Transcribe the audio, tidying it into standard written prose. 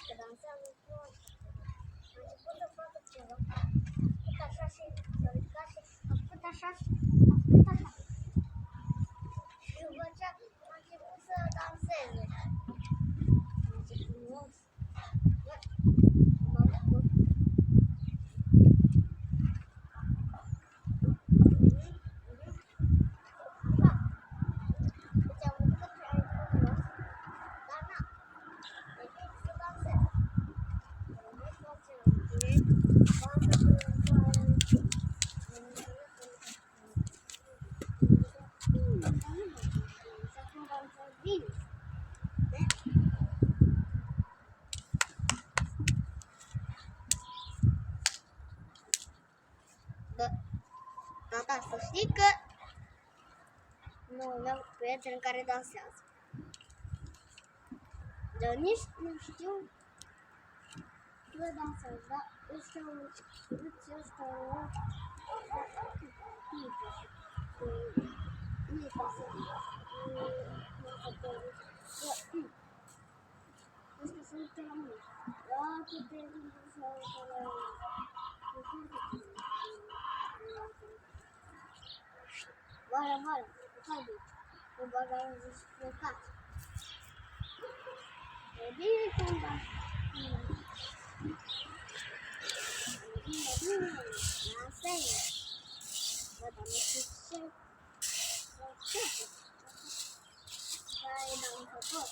că dansează prost. A început să facă ceva. A făcut așa și s-a ridicat și a făcut așa și a făcut așa. Și după aceea a început să danseze. Ce frumos. M-a făcut. Da, să știi că nu aveam prieteni care dansează. Dar nici nu știu că dansează, dar ăsta nu-i pasă. Ăsta se uită la mine. Da, câte timpul se uită la mine. Vara, hai de aici. Cu bagajul plecat. E bine când bine, asta e. Bă, dar nu știu ce. Care e dansător.